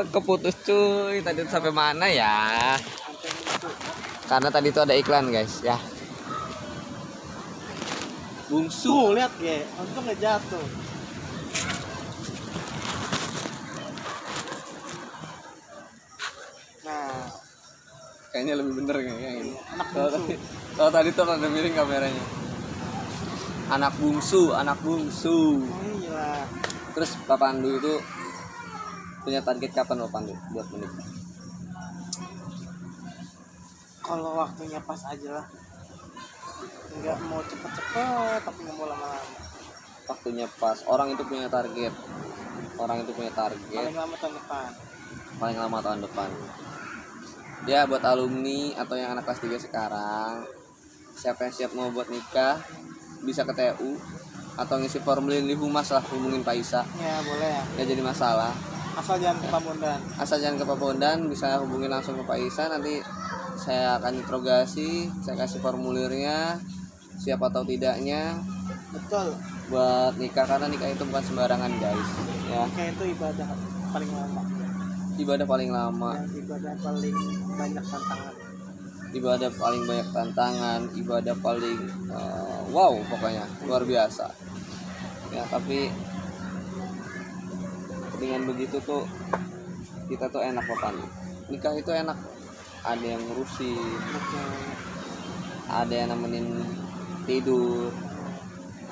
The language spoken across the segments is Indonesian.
Keputus cuy. Tadi tuh sampai mana ya? Karena tadi tuh ada iklan guys ya. Bungsu. Lihat ya, untung nggak jatuh. Nah, Kayaknya lebih bener kayak ini. anak Kalau bungsu. kalau tadi tuh ada miring kameranya. Anak bungsu, anak bungsu. Oh iya. Terus Pak Pandu itu punya target kapan Pak Pandu buat menikah? Kalau waktunya pas aja lah. Nggak mau cepet-cepet, tapi nggak mau lama-lama. Waktunya pas. Orang itu punya target. Orang itu punya target Paling lama tahun depan. paling lama tahun depan. Ya buat alumni atau yang anak kelas 3 sekarang, siapa yang siap mau buat nikah bisa ke TU atau ngisi formulir di Humas lah, hubungin Pak Isa. Ya boleh ya. Nggak jadi masalah. Asal jangan ke Pamundan. Asal jangan ke Papondan, bisa hubungin langsung ke Pak Isa. Nanti saya akan interogasi, saya kasih formulirnya, siap atau tidaknya Betul. buat nikah, karena nikah itu bukan sembarangan guys ya. Kayak itu ibadah paling lama. Ibadah paling lama, Dan ibadah paling banyak tantangan. ibadah paling banyak tantangan, ibadah paling wow pokoknya luar biasa ya. Tapi dengan begitu tuh kita tuh enak Pak. Nikah itu enak, ada yang ngurusin, Betul. ada yang nemenin tidur,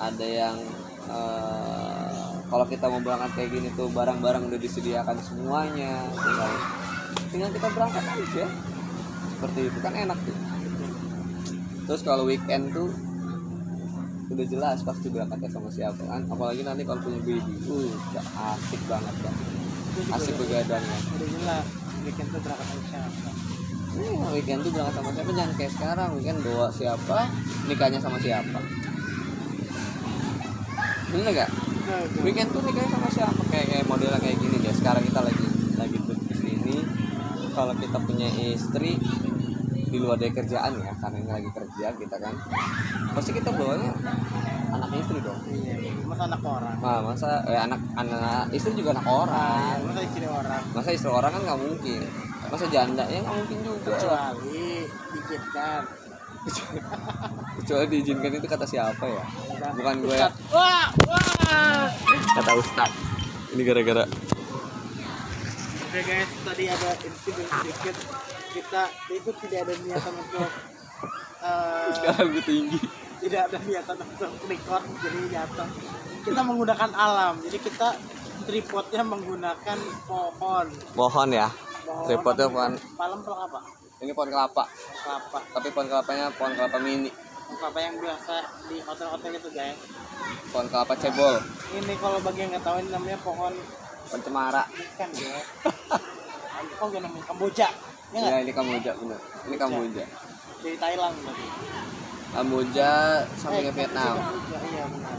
ada yang kalau kita mau berangkat kayak gini tuh barang-barang udah disediakan semuanya, tinggal kita berangkat aja. Seperti itu kan enak tuh. Terus kalau weekend tuh udah jelas pasti berangkatnya sama siapa kan, apalagi nanti kalau punya baby, udah asik banget kan, asik begadangnya. Udah jelas. Weekend tuh berangkat sama siapa? Weekend tuh berangkat sama siapa, jangan kayak sekarang weekend bawa siapa, nikahnya sama siapa. Bener gak? Weekend tuh nikahnya sama siapa, kayak modelnya kayak gini deh. Sekarang kita lagi di sini. Kalau kita punya istri di luar dari kerjaan ya, karena ini lagi kerja kita kan, pasti kita bawanya anak istri dong. Iya. Masa anak orang. Nah, masa anak istri juga anak orang. Masa istri orang. Masa istri orang kan nggak mungkin. Masa janda ya nggak mungkin juga. Kecuali diizinkan. Kecuali diizinkan, itu kata siapa ya? Bukan gue ya. Wah, wah. Kata Ustaz. Ini gara-gara Oke guys, tadi ada insiden sedikit. Kita itu tidak ada niatan untuk sekarang gue tinggi. tidak ada niatan untuk record, jadi jatuh. Kita menggunakan alam, jadi kita tripodnya menggunakan pohon. Mohon ya. Tripodnya pohon. Palem apa? Ini pohon kelapa. Kelapa. Tapi pohon kelapanya pohon kelapa mini. Kelapa yang biasa di hotel-hotel itu guys. Pohon kelapa cebol. Ini kalau bagi yang nggak tahu ini namanya pohon Pohon cemara. bukan ya. Oh gak namanya Kamboja. Ya, Ya ini Kamboja bener. Ini Kamboja. dari Thailand berarti. Kamboja sampingnya Vietnam. Kamboja, iya benar.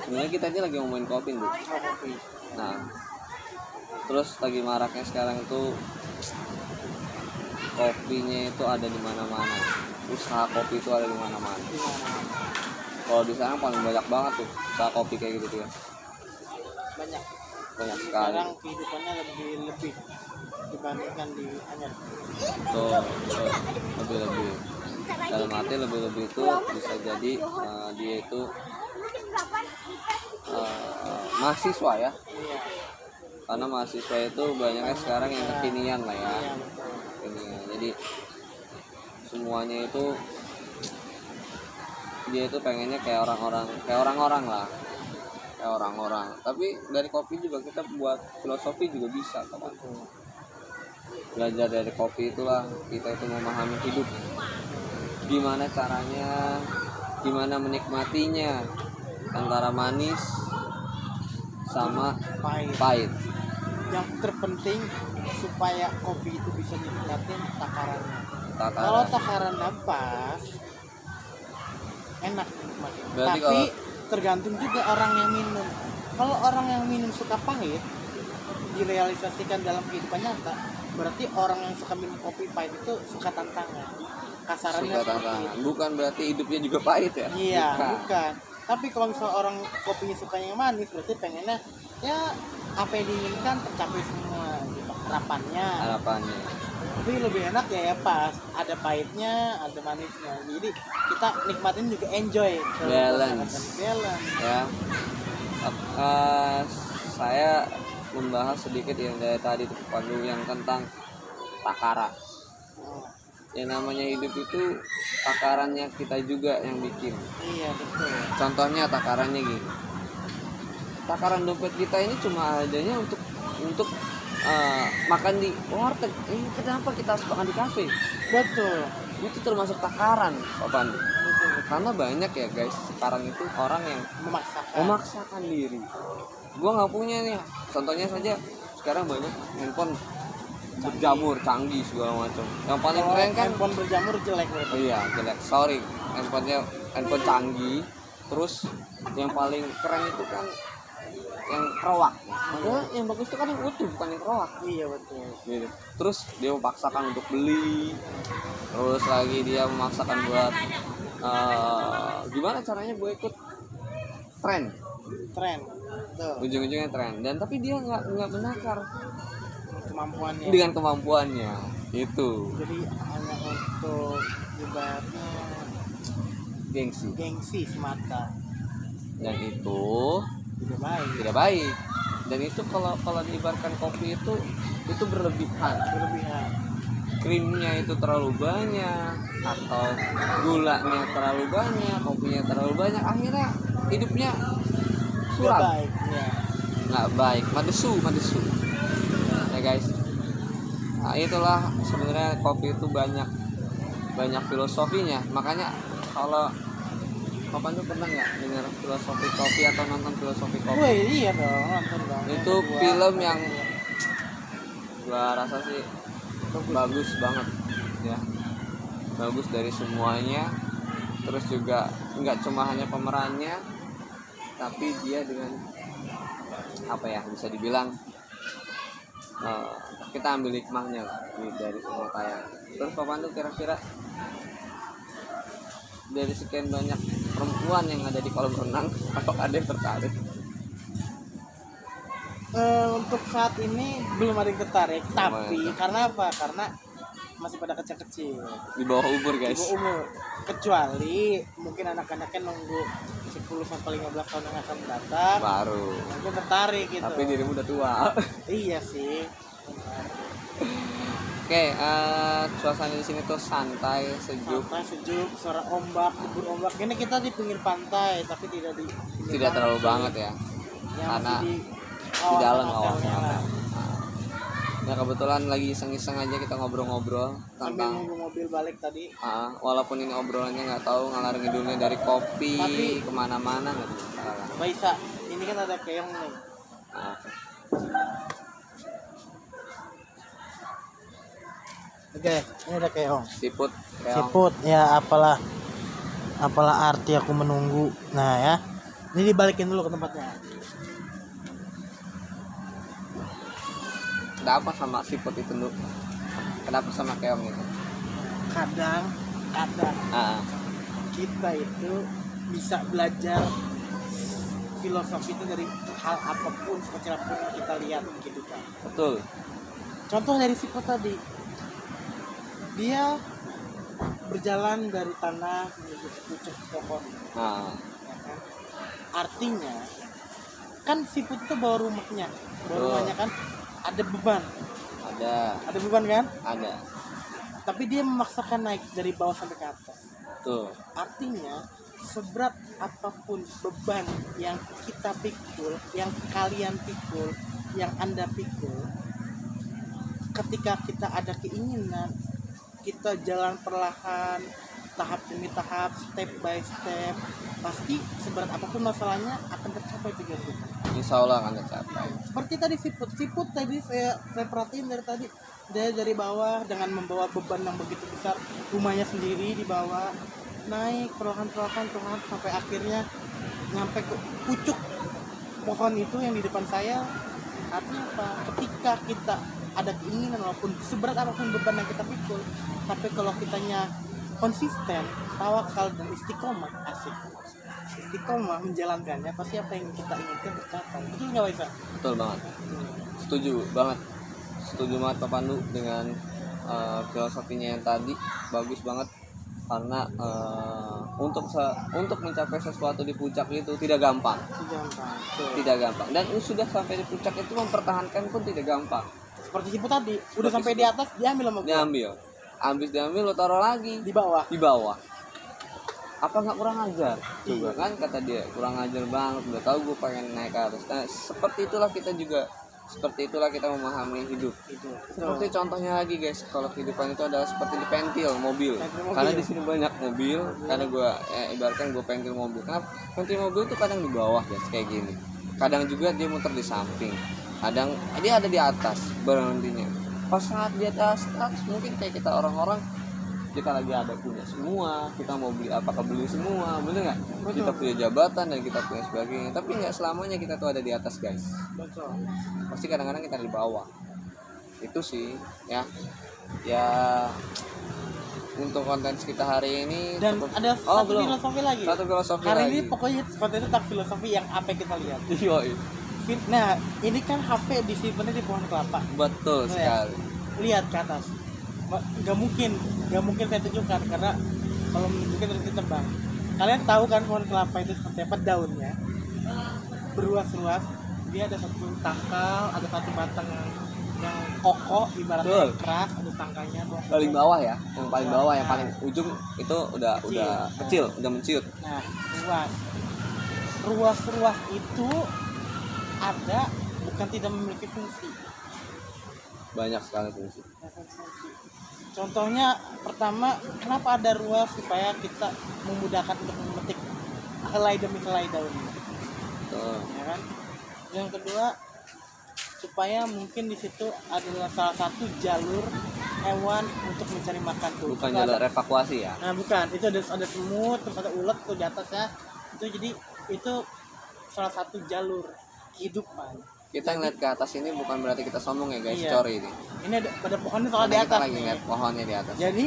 Sebenarnya kita ini lagi ngomongin kopi nih. Oh, kopi. Nah, terus lagi maraknya sekarang itu kopinya itu ada di mana-mana. Usaha kopi itu ada di mana-mana. Di mana? Kalau di sana paling banyak banget tuh usaha kopi kayak gitu tuh ya. Banyak. Banyak sekali. Sekarang kehidupannya lebih dibandingkan di Anyar. Tuh, lebih-lebih. Dalam arti lebih-lebih itu bisa jadi dia itu mahasiswa ya. Iya. Karena mahasiswa itu banyaknya sekarang yang kekinian lah ya. Iya betul. Kekinian. Jadi semuanya itu dia itu pengennya kayak orang-orang lah, kayak orang-orang. Tapi dari kopi juga kita buat filosofi juga bisa kan. Belajar dari kopi itulah kita itu memahami hidup, gimana caranya, gimana menikmatinya, antara manis sama pahit. Yang terpenting supaya kopi itu bisa dinikmatin takarannya. Kalau takarannya pas, enak dinikmatin. Berarti Tapi tergantung juga orang yang minum. Kalau orang yang minum suka pahit, direalisasikan dalam kehidupan nyata, berarti orang yang suka minum kopi pahit itu suka tantangan. Kasarannya suka tantangan. Bukan berarti hidupnya juga pahit ya? Iya, bukan. Tapi kalau misalnya orang kopinya suka yang manis, berarti pengennya ya apa yang diinginkan tercapai semua gitu. harapannya. Tapi lebih enak ya pas ada pahitnya, ada manisnya. Jadi kita nikmatin juga enjoy. Balance. Ya. Saya membahas sedikit yang dari tadi tuh Pandu yang tentang takaran. Yang namanya hidup itu takarannya kita juga yang bikin. Iya betul. Contohnya takarannya gini. Takaran dompet kita ini cuma adanya untuk makan di warteg. Kenapa kita harus makan di kafe? Betul. Itu termasuk takaran, Pak Pandu. Betul. Karena banyak ya guys, sekarang itu orang yang memaksakan diri. Gua nggak punya nih. Contohnya saja sekarang banyak handphone berjamur canggih segala macam. Yang paling keren kan handphone berjamur jelek berarti. Oh iya, jelek. Sorry. Handphone canggih. Terus yang paling keren itu kan yang keroak. Padahal yang bagus itu kan yang utuh, bukan yang keroak. Iya betul. Gitu. Terus dia memaksakan untuk beli. Terus lagi dia memaksakan buat gimana caranya gue ikut tren. Betul. Ujung-ujungnya tren. Dan tapi dia nggak menakar Kemampuannya. dengan kemampuannya itu. Jadi hanya untuk ibaratnya gengsi semata. Dan itu Tidak baik. baik. Dan itu kalau diibaratkan kopi itu berlebihan. Krimnya itu terlalu banyak atau gulanya terlalu banyak, kopinya terlalu banyak, akhirnya hidupnya suram. Nggak baik. Madesu ya guys. Nah, itulah sebenarnya kopi itu banyak filosofinya. Makanya kalau Papan tuh pernah nggak dengar filosofi kopi atau nonton filosofi kopi? Wih, iya dong, nonton dong. Itu film yang gua rasa sih bagus banget ya. Bagus dari semuanya. Terus juga nggak cuma hanya pemerannya, tapi dia dengan apa ya, bisa dibilang kita ambil hikmahnya dari semua tayangan. Terus Papan tuh kira-kira dari sekian banyak perempuan yang ada di kolam renang, atau ada yang tertarik? Untuk saat ini belum ada yang tertarik, tapi karena apa? Karena masih pada kecil-kecil. Di bawah umur guys. Di bawah umur. Kecuali mungkin anak-anaknya nunggu 10-15 tahun yang akan datang. Baru. Mungkin tertarik gitu. Tapi dirimu udah tua. Iya sih. Oke, suasana di sini tuh santai, sejuk, suara ombak, debur ombak. Ini kita di pinggir pantai, tapi tidak terlalu banget ya. Karena di dalam kawasan. Nah, kebetulan lagi iseng-iseng aja kita ngobrol-ngobrol tentang nunggu mobil balik tadi. Walaupun ini obrolannya nggak tahu ngalar ngidulnya dari kopi tapi, kemana-mana nggak bisa. Ini kan ada keong nih. Oke, ini ada keong. Siput ya, apalah arti aku menunggu. Nah ya, ini dibalikin dulu ke tempatnya. Ada apa sama siput itu lu? Kenapa sama keong itu? Kadang kita itu bisa belajar filosofi itu dari hal apapun, sekecil apapun yang kita lihat di kehidupan. Betul. Contoh dari siput tadi, dia berjalan dari tanah menuju ke pucuk pohon. Ya kan? Artinya kan siput itu bawa rumahnya kan ada beban. Ada beban kan? Ada. Tapi dia memaksakan naik dari bawah sampai ke atas. Tuh. Artinya seberat apapun beban yang kita pikul, yang kalian pikul, yang Anda pikul, ketika kita ada keinginan, kita jalan perlahan, tahap demi tahap, step by step, pasti seberat apapun masalahnya akan tercapai tujuan kita. Insya Allah akan tercapai. Seperti tadi siput tadi saya perhatiin dari tadi, dia dari bawah dengan membawa beban yang begitu besar, rumahnya sendiri di bawah, naik perlahan sampai akhirnya nyampe ke pucuk pohon itu yang di depan saya. Artinya apa? Ketika kita ada keinginan walaupun seberat apapun beban yang kita pikul, tapi kalau kitanya konsisten, tawakal dan istiqomah, istiqomah menjalankannya, pasti apa yang kita inginkan tercapai. Betul nggak, Waisa? Betul banget. Setuju banget. setuju banget Pak Pandu dengan filosofinya yang tadi, bagus banget. Karena untuk mencapai sesuatu di puncak itu tidak gampang, tidak gampang. Dan sudah sampai di puncak itu mempertahankan pun tidak gampang. Seperti Sipu tadi, udah sampai di atas diambil sama gua. Diambil lo taruh lagi Di bawah. Apa nggak kurang ajar? Coba kan kata dia kurang ajar banget, udah tahu gue pengen naik ke atas. Nah, seperti itulah kita memahami hidup. Seperti contohnya lagi guys, kalau kehidupan itu adalah seperti di pentil mobil. Karena di sini banyak mobil, karena gue ibaratkan gue pentil mobil. Karena pentil mobil itu kadang di bawah guys kayak gini, kadang juga dia muter di samping, kadang dia ada di atas berhentinya. Pas saat di atas mungkin kayak kita orang-orang, kita lagi ada punya semua, kita mau beli apa beli semua, bener nggak? Kita punya jabatan dan kita punya sebagainya, tapi nggak selamanya kita tuh ada di atas guys. Betul. Pasti kadang-kadang kita di bawah. Itu sih ya untuk konten kita hari ini. Dan ada satu filosofi lagi. Hari ini pokoknya seperti itu tentang filosofi yang apa kita lihat. Nah, ini kan HP disimpannya di pohon kelapa. Betul sekali. Lihat ke atas. Gak mungkin saya tunjukkan, karena kalau menunjukkan harus ditebang. Kalian tahu kan pohon kelapa itu seperti apa? Daunnya beruas-ruas, dia ada satu tangkal, ada satu batang yang kokoh, ibaratnya keras, ada tangkainya. Paling bawah ya, yang paling bawah, yang paling ujung itu udah kecil, udah menciut. Nah, ruas itu ada, bukan tidak memiliki fungsi. Banyak sekali fungsi. Contohnya pertama, kenapa ada ruas? Supaya kita memudahkan untuk memetik helai demi helai daun. Ya kan? Yang kedua, supaya mungkin di situ adalah salah satu jalur hewan untuk mencari makan tuh. Bukan jalur evakuasi ya? Nah, bukan. Itu ada semut, terus ada ulet tuh di atasnya. Jadi itu salah satu jalur kehidupan. Kita ngeliat ke atas ini bukan berarti kita sombong ya guys, sorry ini. Ini ada pohonnya soal di atas. Kita lagi ngeliat pohonnya di atas. Jadi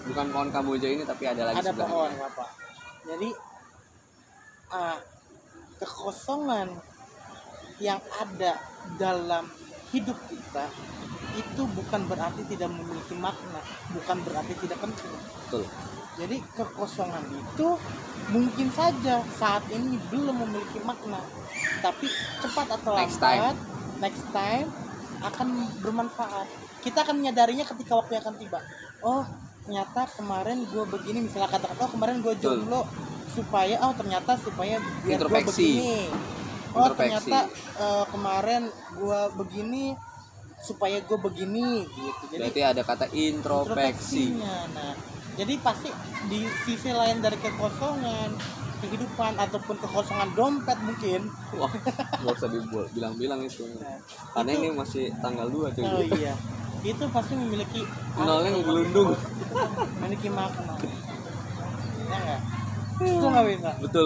bukan pohon kamboja ini, tapi ada lagi ada sebelahnya. Pohon apa? Jadi kekosongan yang ada dalam hidup kita itu bukan berarti tidak memiliki makna, bukan berarti tidak penting. Betul. Jadi kekosongan itu mungkin saja saat ini belum memiliki makna, tapi cepat atau lambat next time akan bermanfaat. Kita akan menyadarinya ketika waktu akan tiba. Oh, ternyata kemarin gue begini, misalnya kata-kata kemarin gue jomblo supaya supaya biar gue begini. Oh, ternyata kemarin gue begini supaya gue begini gitu. Jadi berarti ada kata introspeksi. Nah, jadi pasti di sisi lain dari kekosongan kehidupan ataupun kekosongan dompet mungkin. Wah, nggak usah bilang-bilang itu. Karena ini masih tanggal 2 cuy. Oh iya. Itu pasti memiliki nolnya ngelundung. Memiliki makna. Ya enggak? Itu enggak bisa. Betul.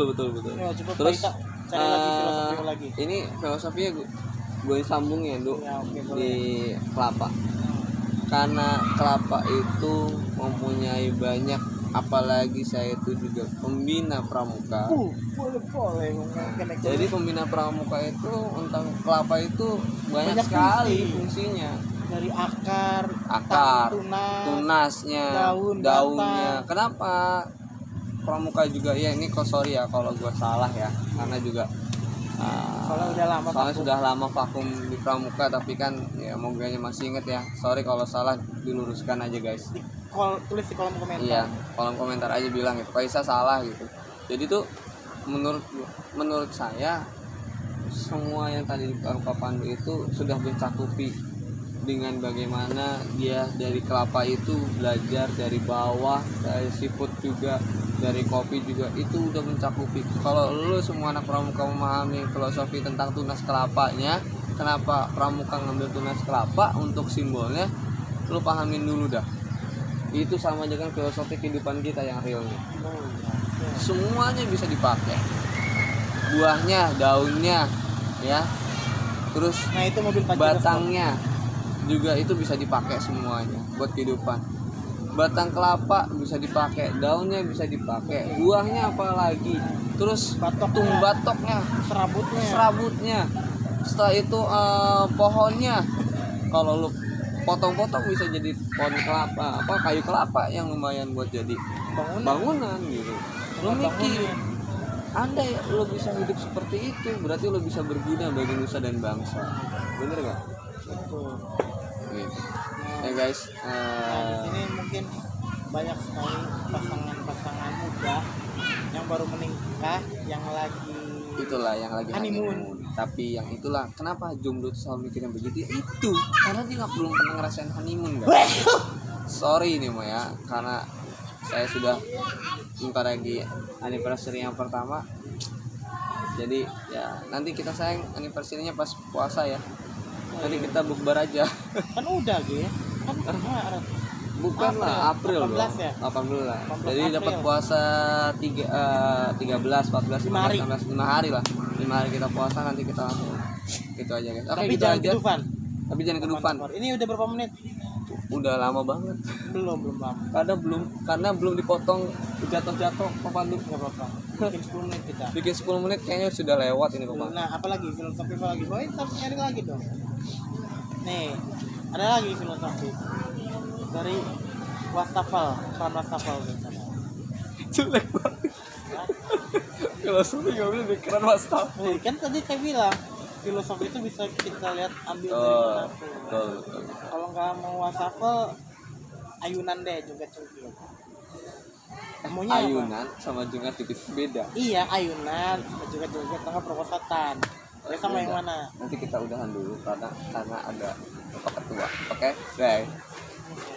Ya, terus cari lagi filosofi lagi. Ini filosofinya gue sambung ya, di kelapa. Karena kelapa itu mempunyai banyak, apalagi saya itu juga pembina pramuka. Boleh. Jadi pembina pramuka itu tentang kelapa itu banyak sekali fungsinya. Dari akar, tunasnya, daunnya. Kenapa pramuka juga ya, ini sorry ya kalau gue salah ya, karena juga soalnya sudah lama vakum di pramuka, tapi kan ya moganya masih inget ya. Sorry kalau salah, diluruskan aja guys. Tulis di kolom komentar. Iya, kolom komentar aja bilang itu Kaisa salah gitu. Jadi tuh menurut saya semua yang tadi di Pak Pandu itu sudah mencakupi dengan bagaimana dia dari kelapa itu belajar dari bawah, dari siput juga, dari kopi juga, itu udah mencakupi. Kalau lu semua anak pramuka memahami filosofi tentang tunas kelapanya, kenapa pramuka ngambil tunas kelapa untuk simbolnya, lu pahamin dulu dah. Itu sama aja kan filosofi kehidupan kita yang realnya. Semuanya bisa dipakai. Buahnya, daunnya, ya. Terus itu mobil batangnya juga itu bisa dipakai semuanya buat kehidupan. Batang kelapa bisa dipakai, daunnya bisa dipakai, buahnya apalagi, terus batoknya, serabutnya, setelah itu pohonnya. Kalau lu potong-potong bisa jadi pohon kelapa, apa kayu kelapa yang lumayan buat jadi bangunan gitu. Lo mikir, andai lo bisa hidup seperti itu, berarti lo bisa berguna bagi nusa dan bangsa. Bener gak? Betul. Gitu. Ya guys, Nah, di sini mungkin banyak sekali pasangan-pasangan muda yang baru menikah, yang lagi itulah yang lagi honeymoon. Tapi yang itulah kenapa jomblo tuh selalu mikir yang begitu itu karena dia nggak belum pernah ngerasain honeymoon guys. Sorry nih Mo ya, karena saya sudah bentar lagi anniversary yang pertama. Jadi ya nanti kita sayang anniversary-nya pas puasa ya. Nanti kita bukber aja. Kan udah gitu ya. Kan kemarin. Bukan lah, April 18 dong. ya? 18. 18 Jadi dapat April. puasa 13, 14, 5 hari. 15, 5 hari lah. 5 hari kita puasa, nanti kita langsung gitu aja guys. Oke, Tapi gitu jangan aja. kedufan. Tapi jangan kedufan. Ini udah berapa menit? Udah lama banget. Belum lama. Karena belum dipotong jatuh-jatuh Pandu. Enggak apa-apa. Bikin 10 menit kita. Bikin 10 menit kayaknya sudah lewat ini Pak. Nah, apalagi filosofi apa lagi? Boy, harus nyari lagi dong. Nih, ada lagi filosofi dari wastafel, peran wastafel misalnya. Jelek banget. Kalau sudah nggak boleh pikiran wastafel. Nih, kan tadi saya bilang filosofi itu bisa kita lihat ambil dari mana pun. Betul. Kalau nggak mau wastafel, ayunan deh joget-joget. Maunya apa? Ayunan sama juga tipis beda. Iya, ayunan, joget-joget, tengah perwasatan. Ya sama yang mana? Nanti kita udahan dulu karena ada bapak ketua. Oke, bye. Oke.